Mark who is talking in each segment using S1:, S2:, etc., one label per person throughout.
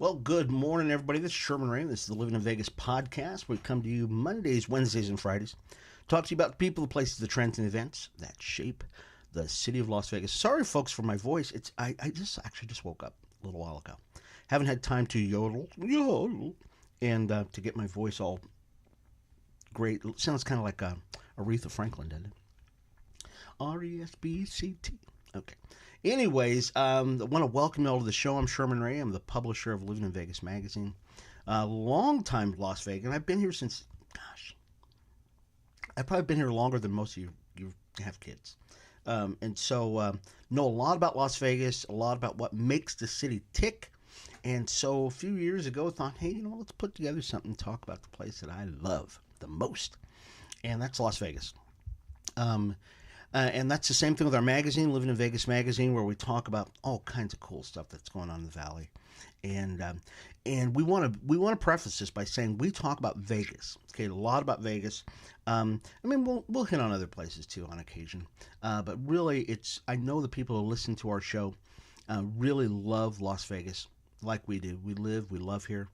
S1: Well, good morning, everybody. This is Sherman Ray. This is the Livin in Vegas podcast. We come to you Mondays, Wednesdays, and Fridays. Talk to you about the people, the places, the trends, and events that shape the city of Las Vegas. Sorry, folks, for my voice. I just actually just woke up a little while ago. Haven't had time to yodel, and to get my voice all great. It sounds kind of like Aretha Franklin, doesn't it? RESBCT. Okay. Anyways, I want to welcome you all to the show. I'm Sherman Ray. I'm the publisher of Livin in Vegas magazine. Long time Las Vegas. And I've been here since, gosh, I've probably been here longer than most of you have kids. And so know a lot about Las Vegas, a lot about what makes the city tick. And so a few years ago, I thought, hey, let's put together something to talk about the place that I love the most. And that's Las Vegas. And that's the same thing with our magazine, Livin in Vegas magazine, where we talk about all kinds of cool stuff that's going on in the valley. And we want to preface this by saying we talk about Vegas. Okay, a lot about Vegas. We'll hit on other places too on occasion, but really, I know the people who listen to our show really love Las Vegas like we do. We love here,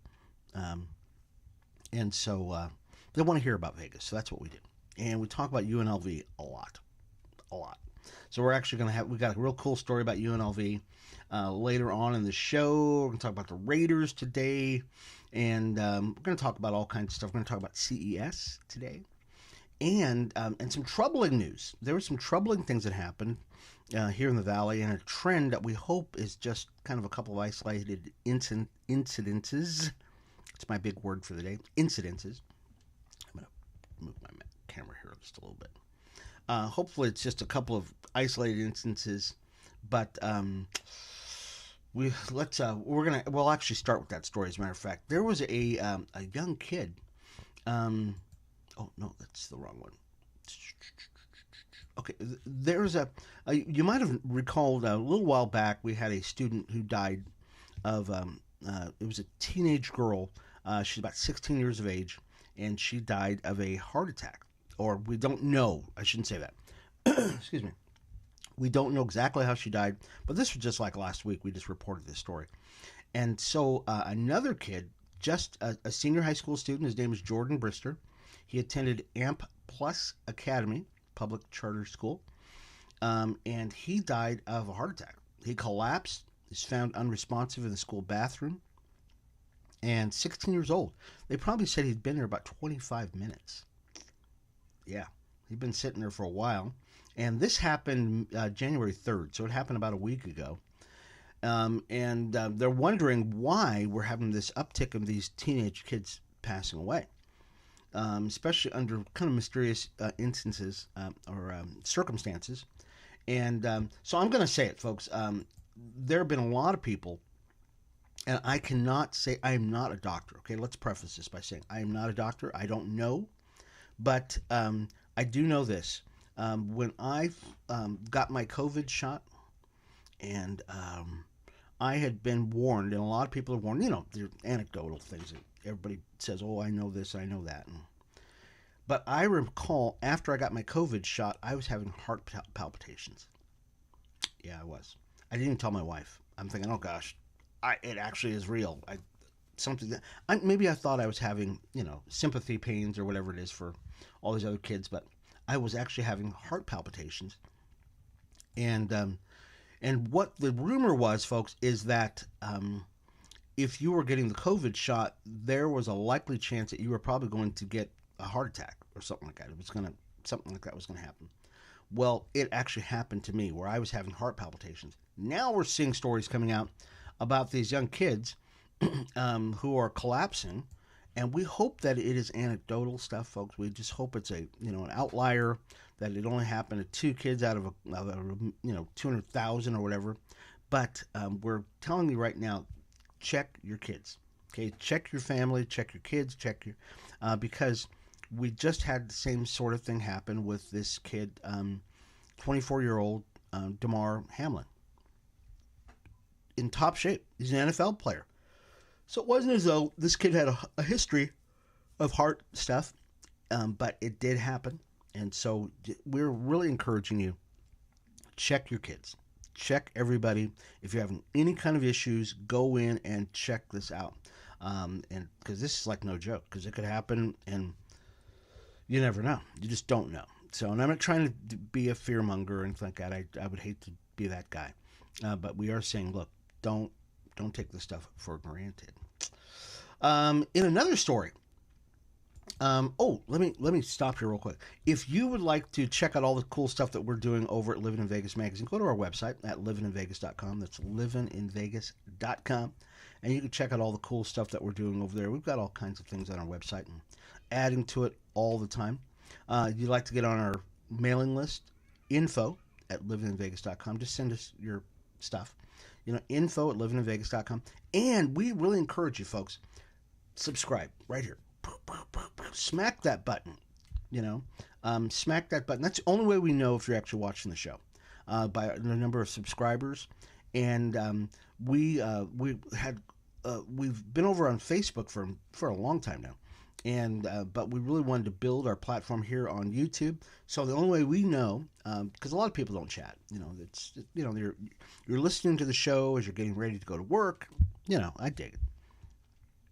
S1: and so they want to hear about Vegas. So that's what we do, and we talk about UNLV a lot. So we're actually we got a real cool story about UNLV later on in the show. We're going to talk about the Raiders today, and we're going to talk about all kinds of stuff. We're going to talk about CES today, and some troubling news. There were some troubling things that happened here in the Valley, and a trend that we hope is just kind of a couple of isolated incidences. It's my big word for the day, incidences. I'm going to move my camera here just a little bit. Hopefully it's just a couple of isolated instances, but we'll actually start with that story. As a matter of fact, there was a young kid. Oh no, that's the wrong one. Okay, there's you might have recalled a little while back we had a student who died of it was a teenage girl. She's about 16 years of age, and she died of a heart attack. Or we don't know. I shouldn't say that. Excuse me. We don't know exactly how she died, but this was just like last week. We just reported this story. And so another kid, just a senior high school student, his name is Jordan Brister. He attended AMP Plus Academy, public charter school, and he died of a heart attack. He collapsed, is found unresponsive in the school bathroom, and 16 years old. They probably said he'd been there about 25 minutes. Yeah, he'd been sitting there for a while. And this happened January 3rd, so it happened about a week ago. And they're wondering why we're having this uptick of these teenage kids passing away, especially under kind of mysterious instances or circumstances. And so I'm going to say it, folks. There have been a lot of people, and I cannot say I am not a doctor. Okay, let's preface this by saying I am not a doctor. I don't know. But I do know this. When I got my COVID shot, and I had been warned, and a lot of people are warned, they're anecdotal things that everybody says, oh, I know this, I know that. But I recall after I got my COVID shot, I was having heart palpitations. Yeah, I was. I didn't even tell my wife. I'm thinking, oh, gosh, it actually is real. Something that maybe I thought I was having, sympathy pains or whatever it is for all these other kids, but I was actually having heart palpitations. And what the rumor was, folks, is that if you were getting the COVID shot, there was a likely chance that you were probably going to get a heart attack or something like that. Something like that was going to happen. Well, it actually happened to me where I was having heart palpitations. Now we're seeing stories coming out about these young kids who are collapsing, and we hope that it is anecdotal stuff, folks. We just hope it's an outlier, that it only happened to two kids out of 200,000 or whatever. But we're telling you right now, check your kids. Okay, check your family, check your kids, because we just had the same sort of thing happen with this kid, 24-year-old Damar Hamlin, in top shape. He's an NFL player. So it wasn't as though this kid had a history of heart stuff, but it did happen. And so we're really encouraging you, check your kids. check everybody. If you're having any kind of issues, go in and check this out. And because this is like no joke, because it could happen, and you never know. You just don't know. So, and I'm not trying to be a fearmonger or anything like that. I would hate to be that guy, but we are saying, look, don't take this stuff for granted. In another story, let me stop here real quick. If you would like to check out all the cool stuff that we're doing over at Livin in Vegas magazine, go to our website at livininvegas.com. That's livininvegas.com. And you can check out all the cool stuff that we're doing over there. We've got all kinds of things on our website and adding to it all the time. You'd like to get on our mailing list, info at livininvegas.com. Just send us your stuff. Info at livininvegas.com. And we really encourage you folks, subscribe right here. Smack that button. Smack that button. That's the only way we know if you're actually watching the show, by the number of subscribers. And we've been over on Facebook for a long time now. And but we really wanted to build our platform here on YouTube. So the only way we know, because a lot of people don't chat, you're listening to the show as you're getting ready to go to work. I dig it.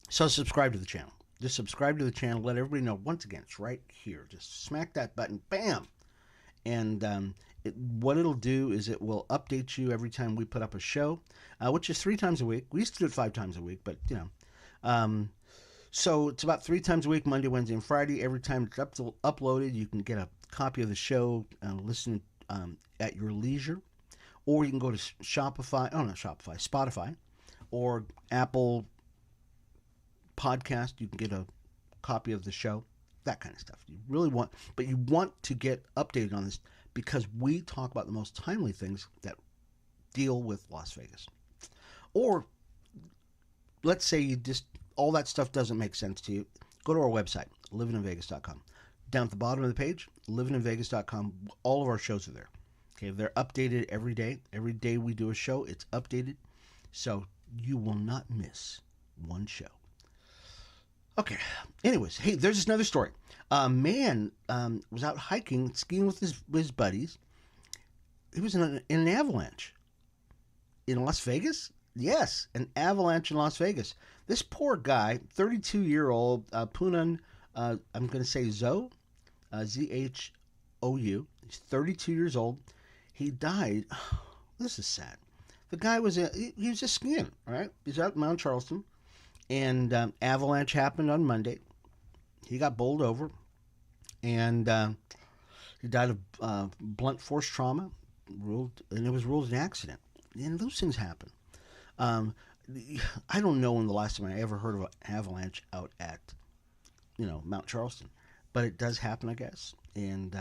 S1: So subscribe to the channel. Just subscribe to the channel. Let everybody know. Once again, it's right here. Just smack that button. Bam. And what it'll do is it will update you every time we put up a show, which is 3 times a week. We used to do it 5 times a week, but so it's about 3 times a week, Monday, Wednesday, and Friday. Every time it's uploaded, you can get a copy of the show and listen at your leisure. Or you can go to Spotify, or Apple Podcast. You can get a copy of the show, that kind of stuff. You want to get updated on this because we talk about the most timely things that deal with Las Vegas. Or let's say all that stuff doesn't make sense to you. Go to our website, livininvegas.com. Down at the bottom of the page, livininvegas.com. All of our shows are there. Okay, they're updated every day. Every day we do a show, it's updated. So you will not miss one show. Okay, anyways, hey, there's another story. A man was out hiking, skiing with his buddies. He was in an avalanche. In Las Vegas? Yes, an avalanche in Las Vegas. This poor guy, 32-year-old Punan, I'm going to say Zhou, Z-H-O-U. He's 32 years old. He died. This is sad. The guy was just skiing, all right? He's out in Mount Charleston, and avalanche happened on Monday. He got bowled over, and he died of blunt force trauma, and it was ruled an accident. And those things happen. I don't know when the last time I ever heard of an avalanche out at, Mount Charleston, but it does happen, I guess. And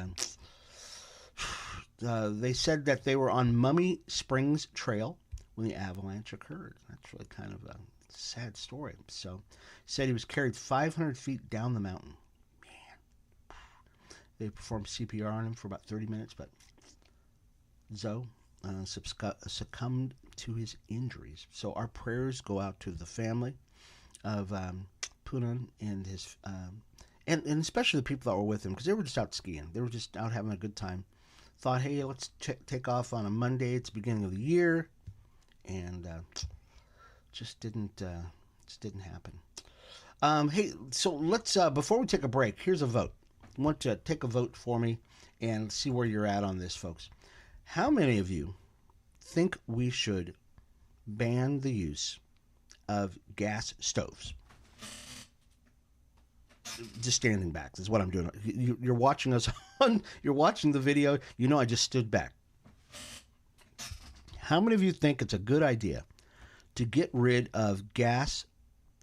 S1: they said that they were on Mummy Springs Trail when the avalanche occurred. That's really kind of a sad story. So, said he was carried 500 feet down the mountain. Man, they performed CPR on him for about 30 minutes, but Zoe succumbed to his injuries. So our prayers go out to the family of Punan and his and especially the people that were with him, because they were just out skiing. They were just out having a good time. Thought, hey, let's take off on a Monday. It's the beginning of the year, and just didn't happen. Hey, so let's before we take a break, here's a vote. I want to take a vote for me and see where you're at on this, folks. How many of you think we should ban the use of gas stoves? Just standing back is what I'm doing. You're watching us you're watching the video. I just stood back. How many of you think it's a good idea to get rid of gas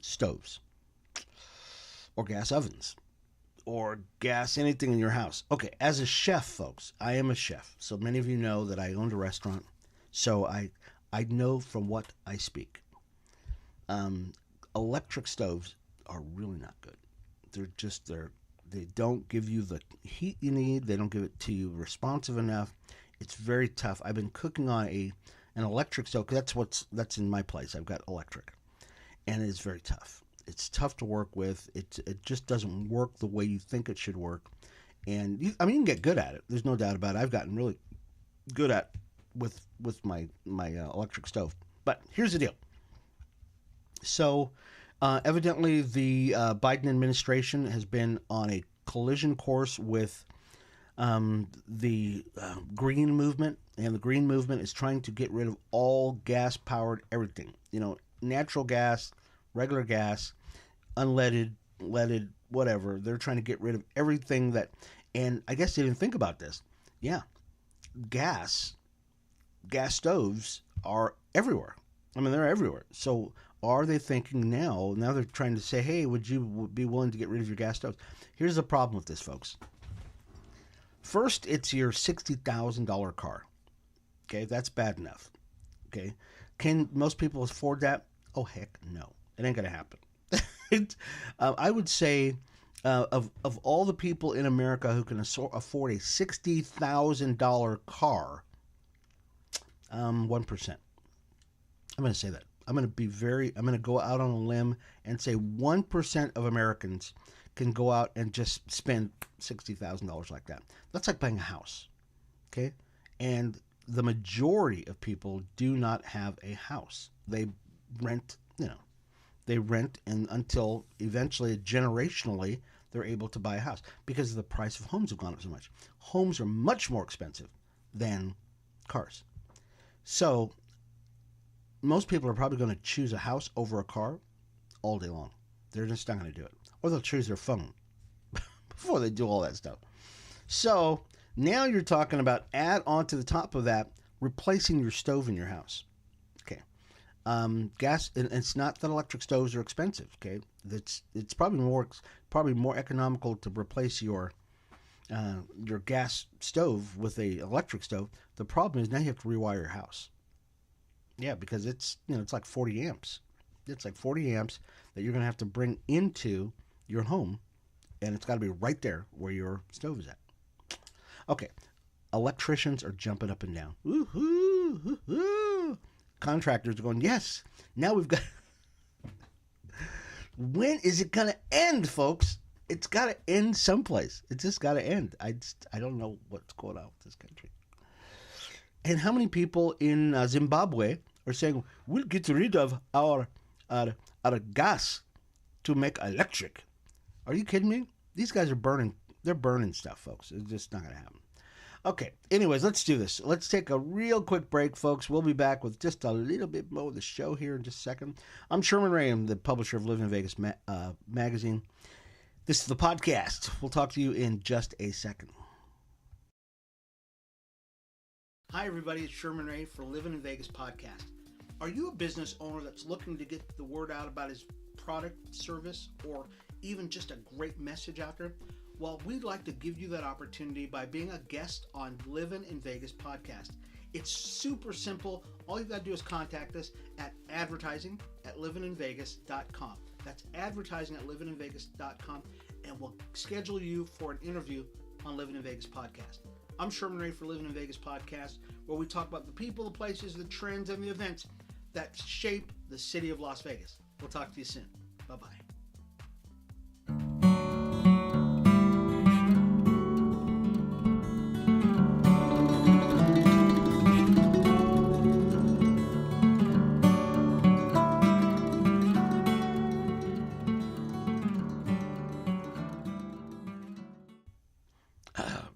S1: stoves or gas ovens or gas anything in your house? Okay, as a chef, folks, I am a chef. So many of you know that I owned a restaurant. So I know from what I speak. Electric stoves are really not good. They don't give you the heat you need. They don't give it to you responsive enough. It's very tough. I've been cooking on an electric stove, because that's in my place. I've got electric, and it's very tough. It's tough to work with. It just doesn't work the way you think it should work. And you can get good at it. There's no doubt about it. I've gotten really good at with my electric stove. But here's the deal. So, evidently, the Biden administration has been on a collision course with the green movement, and the green movement is trying to get rid of all gas-powered everything. Natural gas, regular gas, unleaded, leaded, whatever. They're trying to get rid of everything that, and I guess they didn't think about this. Yeah, gas stoves are everywhere. I mean, they're everywhere. So are they thinking now they're trying to say, hey, would you be willing to get rid of your gas stoves? Here's the problem with this, folks. First, it's your $60,000 car. Okay, that's bad enough. Okay, can most people afford that? Oh, heck no. It ain't going to happen. I would say of all the people in America who can afford a $60,000 car, 1%. I'm going to say that. I'm going to go out on a limb and say 1% of Americans can go out and just spend $60,000 like that. That's like buying a house. Okay? And the majority of people do not have a house. They rent, and until eventually, generationally, they're able to buy a house because the price of homes have gone up so much. Homes are much more expensive than cars. So most people are probably going to choose a house over a car all day long. They're just not going to do it. Or they'll choose their phone before they do all that stuff. So now you're talking about add on to the top of that, replacing your stove in your house. Okay. Gas, and it's not that electric stoves are expensive. Okay. It's probably more economical to replace your gas stove with a electric stove. The problem is now you have to rewire your house. Yeah, because it's like 40 amps. It's like 40 amps that you're going to have to bring into your home, and it's got to be right there where your stove is at. Okay, electricians are jumping up and down. Woo-hoo, woo-hoo. Contractors are going, yes, now we've got... When is it going to end, folks? It's got to end someplace. It's just got to end. I don't know what's going on with this country. And how many people in Zimbabwe are saying, we'll get rid of our gas to make electric? Are you kidding me? These guys are burning. They're burning stuff, folks. It's just not going to happen. Okay, anyways, let's do this. Let's take a real quick break, folks. We'll be back with just a little bit more of the show here in just a second. I'm Sherman Ray. I'm the publisher of Livin in Vegas magazine. This is the podcast. We'll talk to you in just a second. Hi, everybody. It's Sherman Ray for Livin in Vegas podcast. Are you a business owner that's looking to get the word out about his product, service, or even just a great message out there? Well, we'd like to give you that opportunity by being a guest on Livin in Vegas podcast. It's super simple. All you've got to do is contact us at advertising@livininvegas.com. That's advertising@livininvegas.com, and we'll schedule you for an interview on Livin in Vegas podcast. I'm Sherman Ray for Livin in Vegas podcast, where we talk about the people, the places, the trends, and the events that shape the city of Las Vegas. We'll talk to you soon. Bye-bye.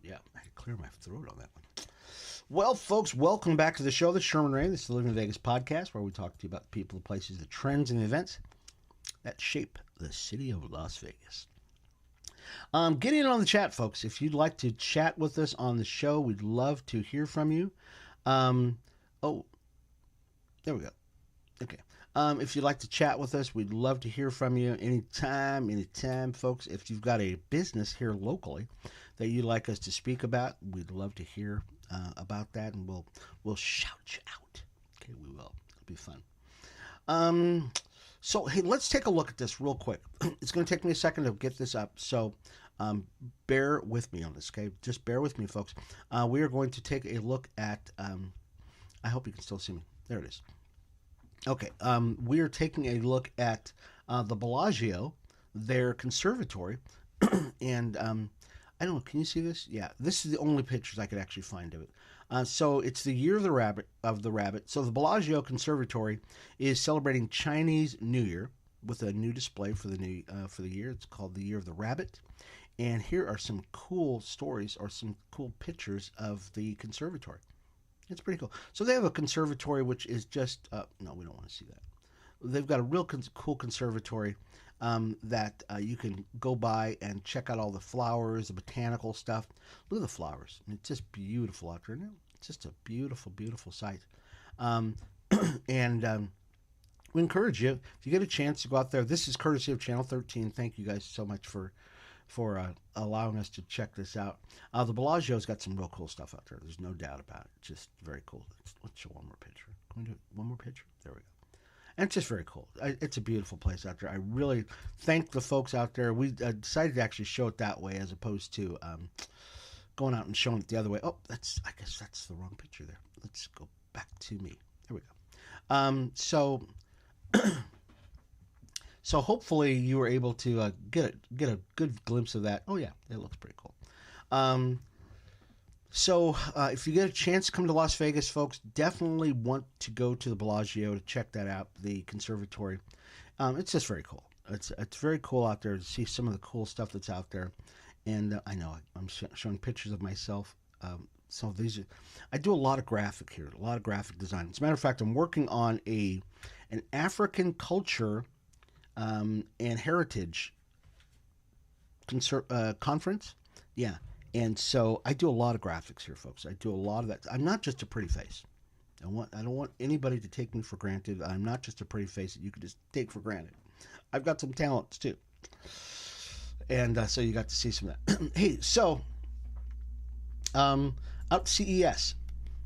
S1: Yeah, I had to clear my throat on that one. Well, folks, welcome back to the show. This is Sherman Ray. This is the Livin in Vegas podcast, where we talk to you about the people, the places, the trends, and the events that shape the city of Las Vegas. Get in on the chat, folks. If you'd like to chat with us on the show, we'd love to hear from you. There we go. Okay. If you'd like to chat with us, we'd love to hear from you anytime, folks. If you've got a business here locally that you'd like us to speak about, we'd love to hear about that, and we'll shout you out. Okay, we will. It'll be fun. So, hey, let's take a look at this real quick. It's going to take me a second to get this up, so bear with me on this, okay? Just bear with me, folks. We are going to take a look at, I hope you can still see me. There it is. Okay, we are taking a look at the Bellagio, their conservatory, and I don't know, can you see this? Yeah, this is the only pictures I could actually find of it. So it's the year of the rabbit. So the Bellagio Conservatory is celebrating Chinese New Year with a new display for the year. It's called the Year of the Rabbit. And here are some cool stories or some cool pictures of the conservatory. It's pretty cool. So they have a conservatory which is just no, we don't want to see that. They've got a real cool conservatory that you can go by and check out all the flowers, the botanical stuff. Look at the flowers. I mean, it's just beautiful out there. It's just a beautiful, beautiful sight. Um, and we encourage you, if you get a chance to go out there. This is courtesy of Channel 13. Thank you guys so much for allowing us to check this out. The Bellagio's got some real cool stuff out there. There's no doubt about it. Just very cool. Let's show one more picture. Can we do one more picture? There we go. And it's just very cool. It's a beautiful place out there. I really thank the folks out there. We decided to actually show it that way as opposed to going out and showing it the other way. Oh, I guess that's the wrong picture there. Let's go back to me. There we go. So hopefully you were able to get a good glimpse of that. Oh yeah, it looks pretty cool. So if you get a chance to come to Las Vegas, folks, definitely want to go to the Bellagio to check that out, the conservatory. It's just very cool. It's very cool out there to see some of the cool stuff that's out there. And I know I'm showing pictures of myself. So I do a lot of graphic here, a lot of graphic design. As a matter of fact, I'm working on an African culture and heritage conference. Yeah. And so I do a lot of graphics here, folks. I do a lot of that. I'm not just a pretty face. I don't want anybody to take me for granted. I'm not just a pretty face that you could just take for granted. I've got some talents too. And so you got to see some of that. Hey, so out CES,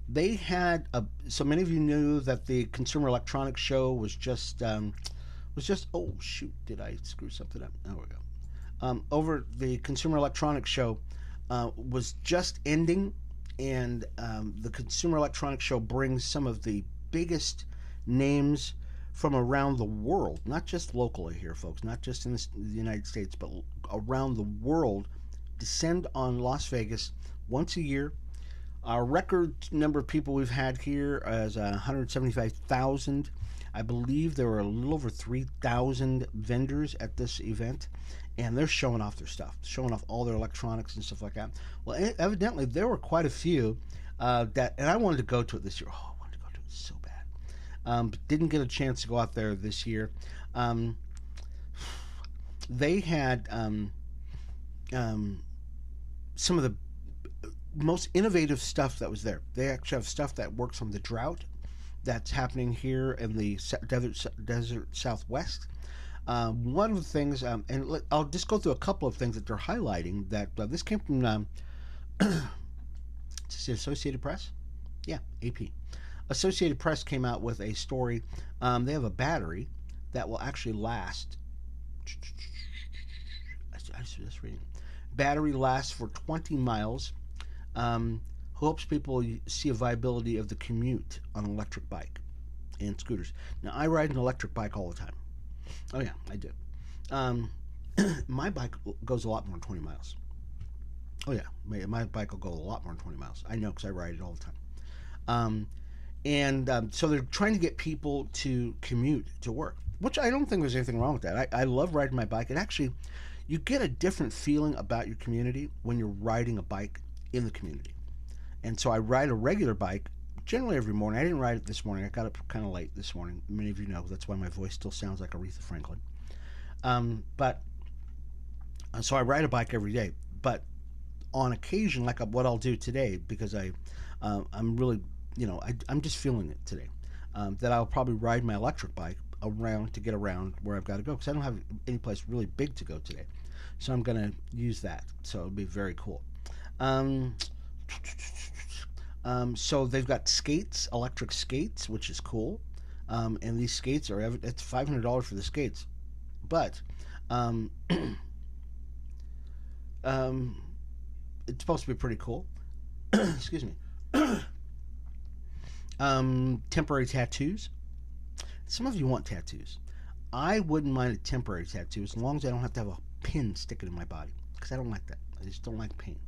S1: they had so many of you knew that the Consumer Electronics Show was just oh shoot, did I screw something up? There we go. Over the Consumer Electronics Show was just ending, and the Consumer Electronics Show brings some of the biggest names from around the world, not just locally here, folks, not just in the United States, but around the world, descend on Las Vegas once a year. Our record number of people we've had here is 175,000. I believe there were a little over 3,000 vendors at this event, and they're showing off their stuff, showing off all their electronics and stuff like that. Well, evidently there were quite a few and I wanted to go to it this year. Oh, I wanted to go to it so bad. But didn't get a chance to go out there this year. They had some of the most innovative stuff that was there. They actually have stuff that works on the drought that's happening here in the desert Southwest. One of the things, and I'll just go through a couple of things that they're highlighting. That this came from Associated Press. Yeah, AP. Associated Press came out with a story. They have a battery that will actually last. I was just reading. Battery lasts for 20 miles. Hopes people see a viability of the commute on an electric bike and scooters. Now, I ride an electric bike all the time. Oh, yeah, I do. My bike goes a lot more than 20 miles. Oh, yeah, my bike will go a lot more than 20 miles. I know because I ride it all the time. So they're trying to get people to commute to work, which I don't think there's anything wrong with that. I love riding my bike. And actually, you get a different feeling about your community when you're riding a bike in the community. And so I ride a regular bike generally every morning. I didn't ride it this morning. I got up kind of late this morning. Many of you know that's why my voice still sounds like Aretha Franklin. So I ride a bike every day. But on occasion, like what I'll do today, because I'm really, I'm just feeling it today, that I'll probably ride my electric bike around to get around where I've got to go, because I don't have any place really big to go today. So I'm going to use that. So it'll be very cool. So they've got skates, electric skates, which is cool. And these skates it's $500 for the skates. But it's supposed to be pretty cool. Excuse me. Temporary tattoos. Some of you want tattoos. I wouldn't mind a temporary tattoo as long as I don't have to have a pin sticking in my body, because I don't like that. I just don't like pain.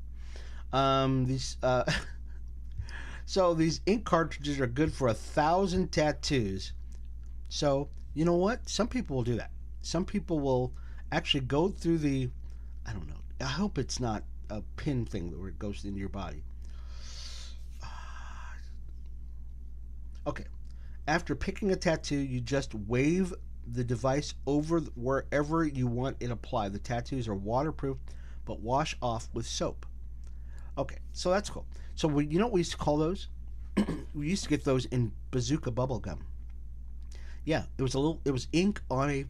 S1: So these ink cartridges are good for 1,000 tattoos. So you know what? Some people will do that. Some people will actually go through the. I don't know. I hope it's not a pin thing where it goes into your body. Okay. After picking a tattoo, you just wave the device over wherever you want it applied. The tattoos are waterproof, but wash off with soap. Okay, so that's cool. So you know what we used to call those? We used to get those in bazooka bubble gum. Yeah, it was ink on a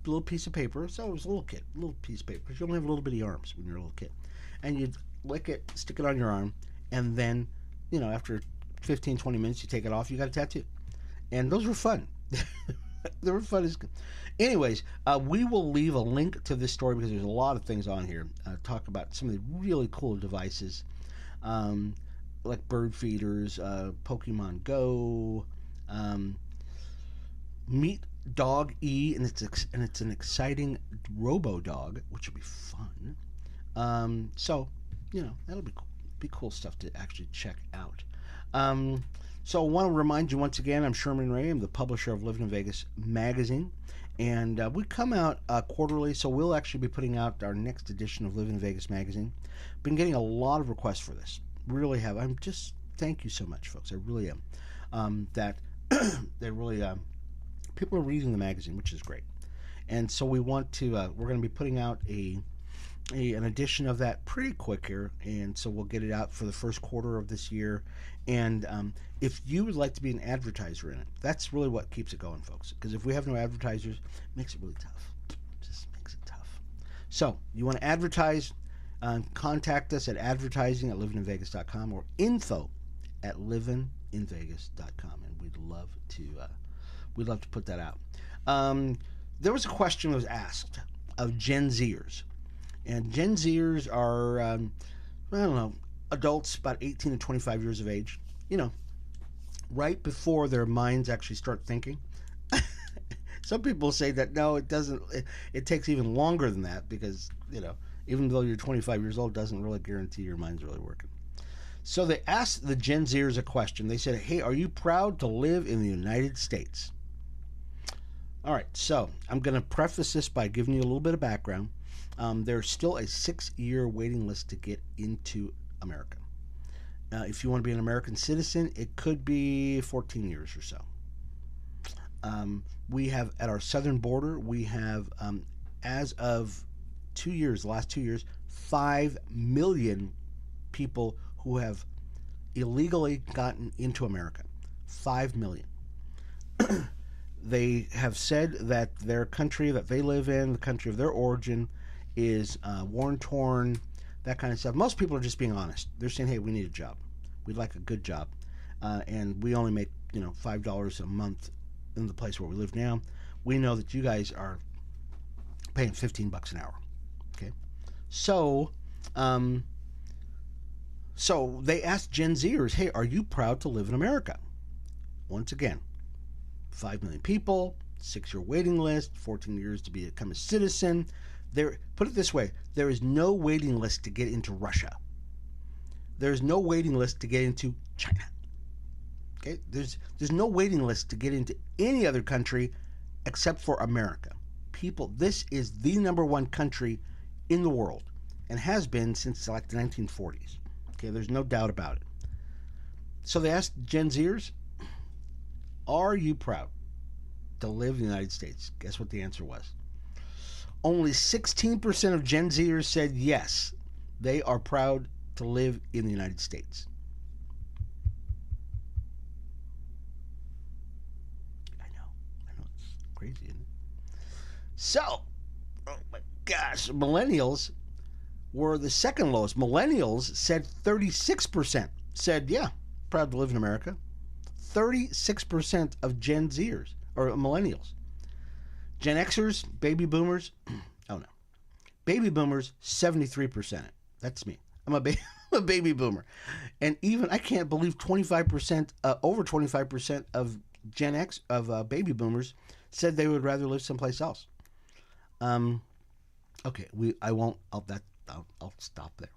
S1: little piece of paper. So it was a little kid, a little piece of paper. Because you only have little bitty arms when you're a little kid, and you'd lick it, stick it on your arm, and then, after 15, 20 minutes, you take it off. You got a tattoo, and those were fun. They were fun as. Anyways, we will leave a link to this story because there's a lot of things on here. Talk about some of the really cool devices, like bird feeders, Pokemon Go, Meet Dog E, and it's an exciting Robo Dog, which will be fun. So that'll be cool stuff to actually check out. So I want to remind you once again, I'm Sherman Ray. I'm the publisher of Livin in Vegas magazine, and we come out quarterly. So we'll actually be putting out our next edition of Livin in Vegas magazine. Been getting a lot of requests for this. Really have. I'm just thank you so much, folks. I really am. That they really people are reading the magazine, which is great. And so we want to. We're going to be putting out an edition of that pretty quick here, and so we'll get it out for the first quarter of this year. And if you would like to be an advertiser in it, that's really what keeps it going, folks. Because if we have no advertisers, it makes it really tough. Just makes it tough. So you want to advertise? Contact us at advertising@livininvegas.com or info@livininvegas.com, and we'd love to put that out. There was a question that was asked of Gen Zers. And Gen Zers are, I don't know, adults about 18 to 25 years of age, right before their minds actually start thinking. Some people say that, no, it doesn't. It takes even longer than that because, even though you're 25 years old, doesn't really guarantee your mind's really working. So they asked the Gen Zers a question. They said, hey, are you proud to live in the United States? All right, so I'm going to preface this by giving you a little bit of background. There's still a 6-year waiting list to get into America. If you want to be an American citizen, it could be 14 years or so. We have, at our southern border, we have, as of the last 2 years, 5 million people who have illegally gotten into America. 5 million. They have said that their country that they live in, the country of their origin, is war-torn, that kind of stuff. Most people are just being honest. They're saying, hey, we need a job. We'd like a good job. And we only make, $5 a month in the place where we live now. We know that you guys are paying $15 an hour. Okay? So they asked Gen Zers, hey, are you proud to live in America? Once again, 5 million people, 6-year waiting list, 14 years to become a citizen. Put it this way, there is no waiting list to get into Russia. There's no waiting list to get into China. Okay? There's no waiting list to get into any other country except for America. People, this is the number one country in the world and has been since like the 1940s. Okay, there's no doubt about it. So they asked Gen Zers, are you proud to live in the United States? Guess what the answer was? Only 16% of Gen Zers said yes, they are proud to live in the United States. I know, it's crazy, isn't it? So, oh my gosh, millennials were the second lowest. Millennials said 36% said, yeah, proud to live in America. 36% of Gen Zers, or millennials. Gen Xers, baby boomers, oh no. Baby boomers, 73%. That's me. I'm a baby boomer. And even, I can't believe 25%, over 25% of Gen X, of baby boomers, said they would rather live someplace else. Okay, I'll stop there.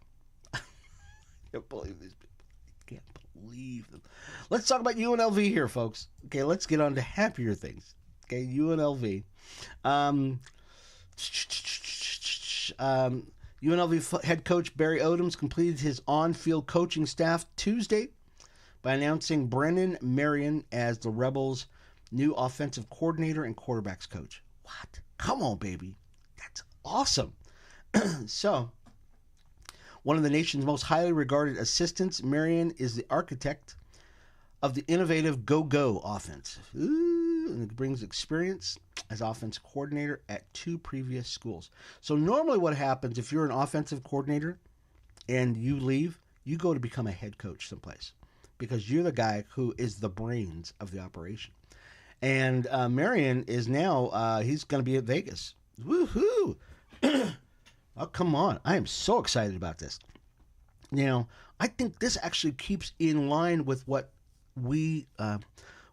S1: I can't believe these people. I can't believe. Leave them. Let's talk about UNLV here, folks. Okay, let's get on to happier things. Okay, UNLV. Um, UNLV head coach Barry Odoms completed his on-field coaching staff Tuesday by announcing Brennan Marion as the Rebels' new offensive coordinator and quarterbacks coach. What? Come on, baby. That's awesome. So, one of the nation's most highly regarded assistants, Marion is the architect of the innovative Go-Go offense. Ooh, and it brings experience as offensive coordinator at 2 previous schools. So normally what happens if you're an offensive coordinator and you leave, you go to become a head coach someplace because you're the guy who is the brains of the operation. And Marion is now, he's going to be at Vegas. Woohoo! Oh, come on. I am so excited about this. Now, I think this actually keeps in line with what we're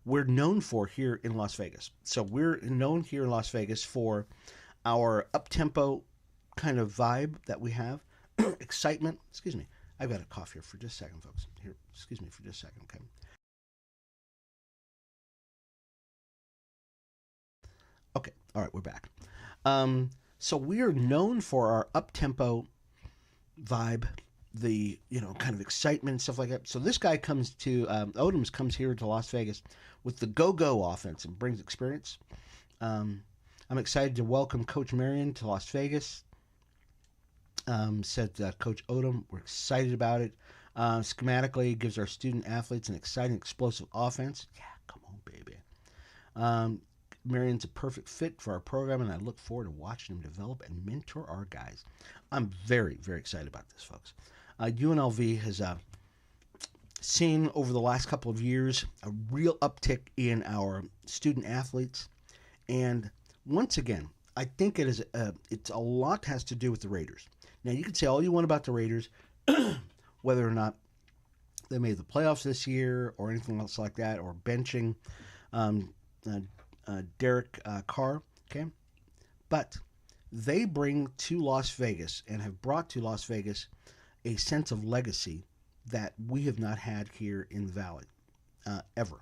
S1: known for here in Las Vegas. So we're known here in Las Vegas for our up-tempo kind of vibe that we have. Excitement. Excuse me. I've got a cough here for just a second, folks. Here, excuse me for just a second, okay? Okay. All right, we're back. So we are known for our up-tempo vibe, the kind of excitement and stuff like that. So this guy comes to Odoms comes here to Las Vegas with the go-go offense and brings experience. I'm excited to welcome Coach Marion to Las Vegas. Said Coach Odom, we're excited about it. Schematically, gives our student athletes an exciting, explosive offense. Yeah, come on, baby. Marion's a perfect fit for our program, and I look forward to watching him develop and mentor our guys. I'm very, very excited about this, folks. UNLV has seen over the last couple of years a real uptick in our student athletes, and once again, I think it's a lot has to do with the Raiders. Now, you can say all you want about the Raiders, whether or not they made the playoffs this year or anything else like that, or benching Derek Carr, okay? But they bring to Las Vegas and have brought to Las Vegas a sense of legacy that we have not had here in the Valley ever.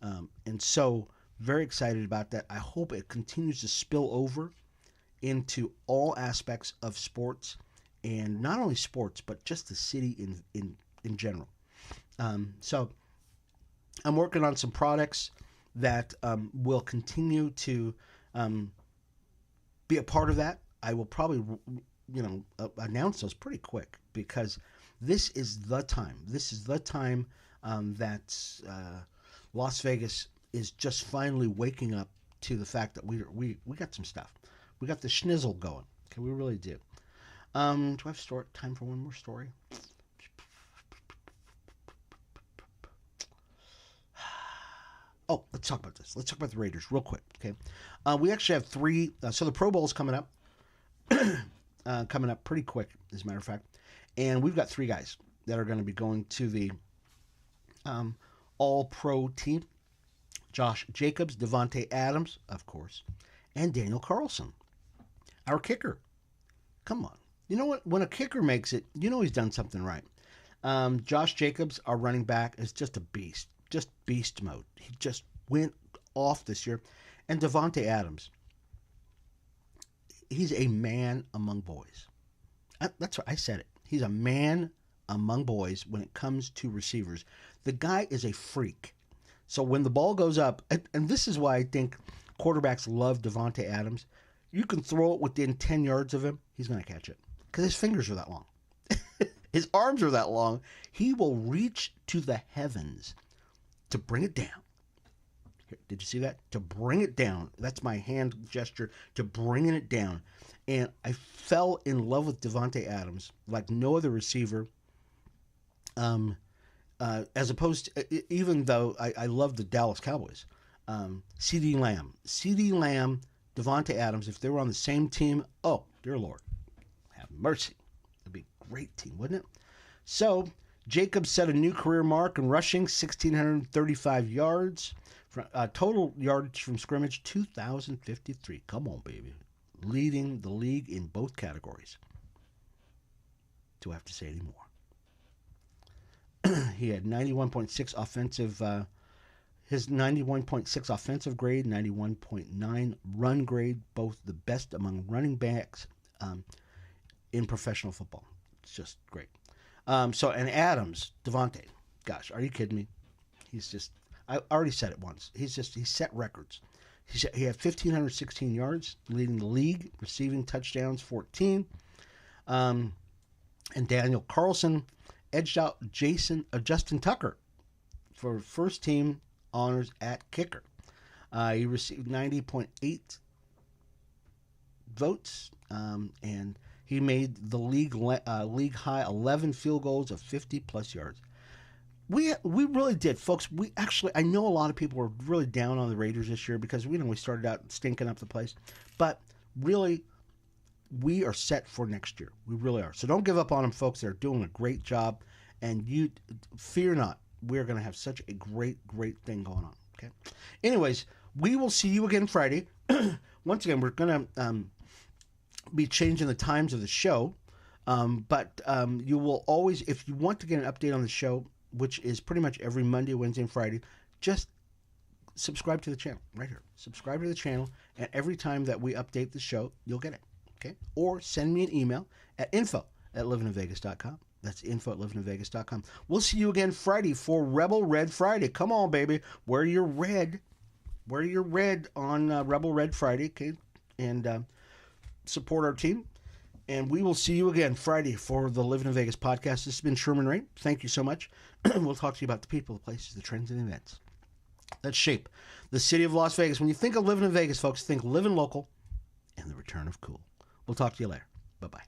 S1: And so, very excited about that. I hope it continues to spill over into all aspects of sports, and not only sports, but just the city in general. So, I'm working on some products that will continue to be a part of that. I will probably, announce those pretty quick because this is the time. This is the time that Las Vegas is just finally waking up to the fact that we got some stuff. We got the schnizzle going. Okay, we really do. Do I have time for one more story? Oh, let's talk about this. Let's talk about the Raiders real quick, okay? We actually have 3. So the Pro Bowl is coming up. Coming up pretty quick, as a matter of fact. And we've got 3 guys that are going to be going to the All-Pro team. Josh Jacobs, Devontae Adams, of course, and Daniel Carlson, our kicker. Come on. You know what? When a kicker makes it, you know he's done something right. Josh Jacobs, our running back, is just a beast. Just beast mode. He just went off this year. And Devontae Adams, he's a man among boys. That's what I said it. He's a man among boys when it comes to receivers. The guy is a freak. So when the ball goes up, and this is why I think quarterbacks love Devontae Adams, you can throw it within 10 yards of him, he's going to catch it. Because his fingers are that long. His arms are that long. He will reach to the heavens to bring it down. Here, did you see that? To bring it down. That's my hand gesture to bringing it down. And I fell in love with Devontae Adams like no other receiver. As opposed to, even though I love the Dallas Cowboys. CD Lamb, Devontae Adams, if they were on the same team, oh, dear Lord, have mercy. It'd be a great team, wouldn't it? So, Jacobs set a new career mark in rushing, 1,635 yards. Total yards from scrimmage, 2,053. Come on, baby. Leading the league in both categories. Do I have to say any more? He had 91.6 offensive. His 91.6 offensive grade, 91.9 run grade, both the best among running backs in professional football. It's just great. And Adams, Devontae, gosh, are you kidding me? He's just, I already said it once. He set records. He had 1,516 yards, leading the league, receiving touchdowns 14. And Daniel Carlson edged out Justin Tucker for first team honors at kicker. He received 90.8 votes, and he made the league high 11 field goals of 50-plus yards. We really did, folks. I know a lot of people were really down on the Raiders this year because we started out stinking up the place, but really, we are set for next year. We really are. So don't give up on them, folks. They're doing a great job, and you fear not. We're going to have such a great thing going on. Okay. Anyways, we will see you again Friday. Once again, we're going to be changing the times of the show, but you will always, if you want to get an update on the show, which is pretty much every Monday, Wednesday, and Friday, just subscribe to the channel right here. Subscribe to the channel, and every time that we update the show, you'll get it. Okay? Or send me an email at info@livininvegas.com. That's info@livininvegas.com. We'll see you again Friday for Rebel Red Friday. Come on, baby. Wear your red. Wear your red on Rebel Red Friday, okay? And support our team. And we will see you again Friday for the Livin in Vegas podcast. This has been Sherman Ray. Thank you so much. We'll talk to you about the people, the places, the trends, and events that shape the city of Las Vegas. When you think of living in Vegas, folks, think living local and the return of cool. We'll talk to you later. Bye-bye.